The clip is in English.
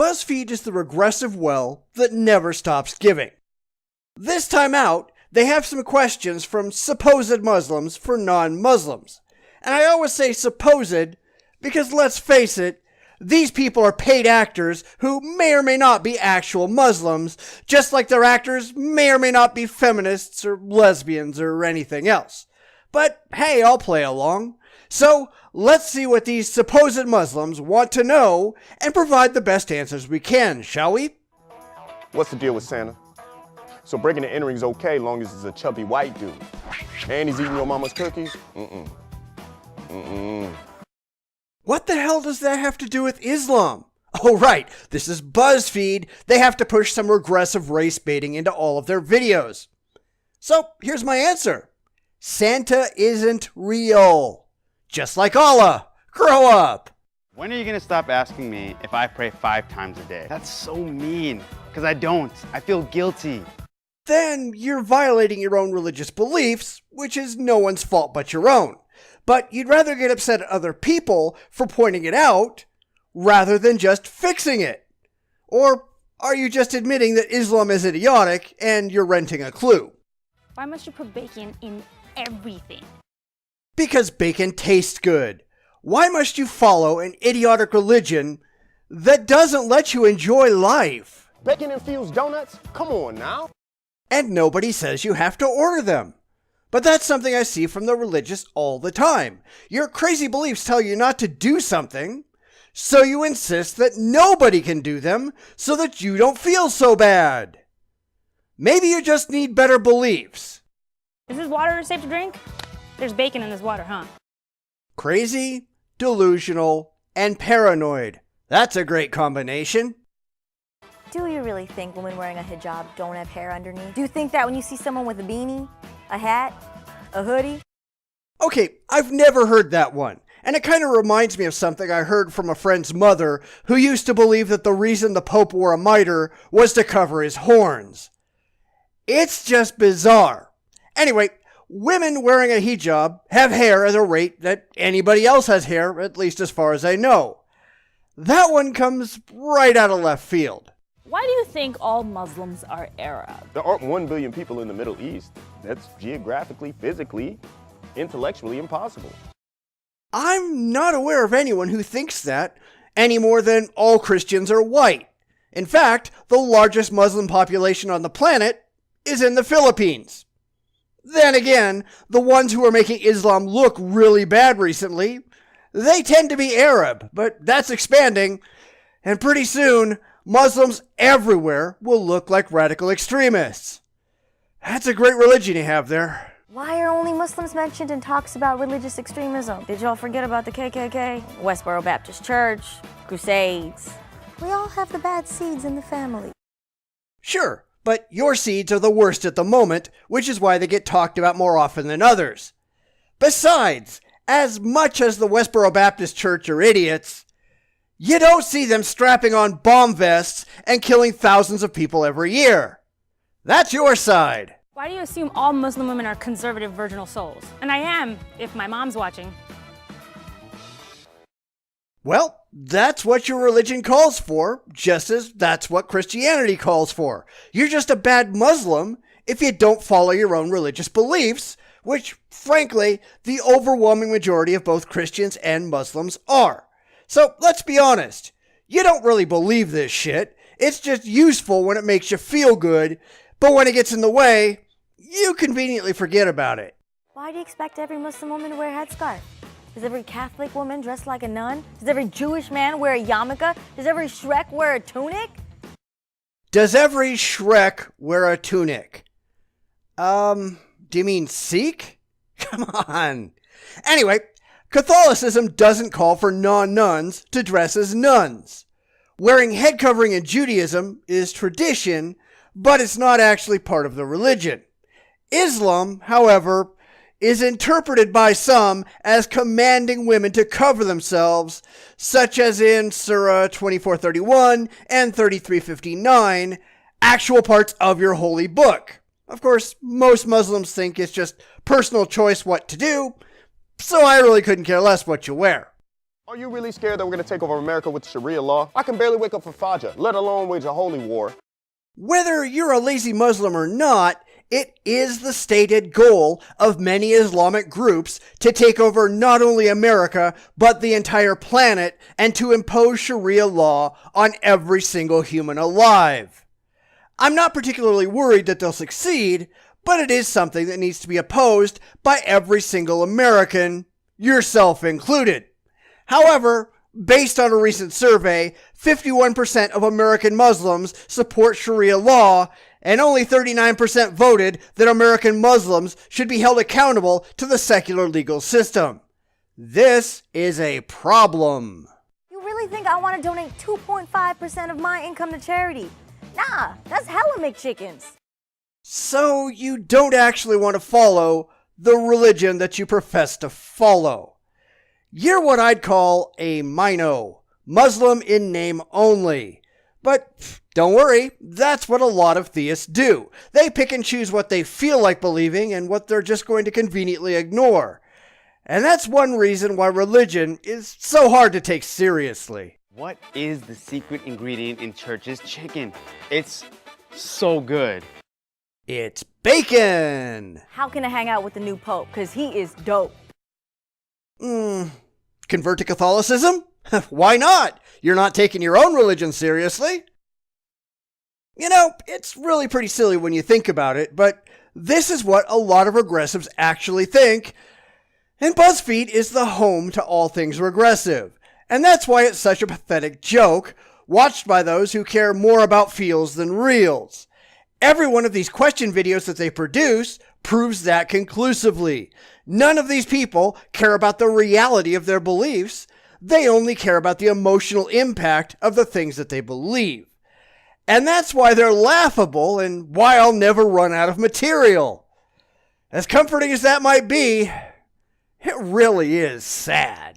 BuzzFeed is the regressive well that never stops giving. This time out, they have some questions from supposed Muslims for non-Muslims. And I always say supposed because let's face it, these people are paid actors who may or may not be actual Muslims, just like their actors may or may not be feminists or lesbians or anything else. But hey, I'll play along. So let's see what these supposed Muslims want to know and provide the best answers we can, shall we? What's the deal with Santa? So breaking the entering's okay long as it's a chubby white dude. And he's eating your mama's cookies? What the hell does that have to do with Islam? Oh right, this is BuzzFeed. They have to push some regressive race baiting into all of their videos. So here's my answer. Santa isn't real. Just like Allah. Grow up. When are you going to stop asking me if I pray 5 times a day? That's so mean, because I don't. I feel guilty. Then you're violating your own religious beliefs, which is no one's fault but your own. But you'd rather get upset at other people for pointing it out rather than just fixing it. Or are you just admitting that Islam is idiotic and you're renting a clue? Why must you put bacon in everything? Because bacon tastes good. Why must you follow an idiotic religion that doesn't let you enjoy life? Bacon-infused donuts? Come on now. And nobody says you have to order them. But that's something I see from the religious all the time. Your crazy beliefs tell you not to do something, so you insist that nobody can do them so that you don't feel so bad. Maybe you just need better beliefs. Is this water safe to drink? There's bacon in this water, huh? Crazy, delusional, and paranoid. That's a great combination. Do you really think women wearing a hijab don't have hair underneath? Do you think that when you see someone with a beanie, a hat, a hoodie? Okay, I've never heard that one. And it kind of reminds me of something I heard from a friend's mother who used to believe that the reason the Pope wore a mitre was to cover his horns. It's just bizarre. Anyway, women wearing a hijab have hair at a rate that anybody else has hair, at least as far as I know. That one comes right out of left field. Why do you think all Muslims are Arab? There aren't 1 billion people in the Middle East. That's geographically, physically, intellectually impossible. I'm not aware of anyone who thinks that, any more than all Christians are white. In fact, the largest Muslim population on the planet is in the Philippines. Then again, the ones who are making Islam look really bad recently, they tend to be Arab, but that's expanding, and pretty soon, Muslims everywhere will look like radical extremists. That's a great religion you have there. Why are only Muslims mentioned in talks about religious extremism? Did y'all forget about the KKK, Westboro Baptist Church, Crusades? We all have the bad seeds in the family. Sure, but your seeds are the worst at the moment, which is why they get talked about more often than others. Besides, as much as the Westboro Baptist Church are idiots, you don't see them strapping on bomb vests and killing thousands of people every year. That's your side. Why do you assume all Muslim women are conservative virginal souls? And I am, if my mom's watching. Well, that's what your religion calls for, just as that's what Christianity calls for. You're just a bad Muslim if you don't follow your own religious beliefs, which, frankly, the overwhelming majority of both Christians and Muslims are. So let's be honest, you don't really believe this shit. It's just useful when it makes you feel good, but when it gets in the way, you conveniently forget about it. Why do you expect every Muslim woman to wear a headscarf? Does every Catholic woman dress like a nun? Does every Jewish man wear a yarmulke? Does every Shrek wear a tunic? Does every Shrek wear a tunic? Do you mean Sikh? Come on. Anyway, Catholicism doesn't call for non-nuns to dress as nuns. Wearing head covering in Judaism is tradition, but it's not actually part of the religion. Islam, however, is interpreted by some as commanding women to cover themselves, such as in Surah 24:31 and 33:59, actual parts of your holy book. Of course, most Muslims think it's just personal choice what to do, so I really couldn't care less what you wear. Are you really scared that we're going to take over America with Sharia law? I can barely wake up for Fajr, let alone wage a holy war. Whether you're a lazy Muslim or not, it is the stated goal of many Islamic groups to take over not only America, but the entire planet and to impose Sharia law on every single human alive. I'm not particularly worried that they'll succeed, but it is something that needs to be opposed by every single American, yourself included. However, based on a recent survey, 51% of American Muslims support Sharia law, and only 39% voted that American Muslims should be held accountable to the secular legal system. This is a problem. You really think I want to donate 2.5% of my income to charity? Nah, that's hella McChickens. So you don't actually want to follow the religion that you profess to follow. You're what I'd call a Mino, Muslim in name only. But don't worry, that's what a lot of theists do. They pick and choose what they feel like believing and what they're just going to conveniently ignore. And that's one reason why religion is so hard to take seriously. What is the secret ingredient in church's chicken? It's so good. It's bacon! How can I hang out with the new pope? Because he is dope. Convert to Catholicism? Why not? You're not taking your own religion seriously. You know, it's really pretty silly when you think about it, but this is what a lot of regressives actually think. And BuzzFeed is the home to all things regressive. And that's why it's such a pathetic joke, watched by those who care more about feels than reals. Every one of these question videos that they produce proves that conclusively. None of these people care about the reality of their beliefs. They only care about the emotional impact of the things that they believe. And that's why they're laughable and why I'll never run out of material. As comforting as that might be, it really is sad.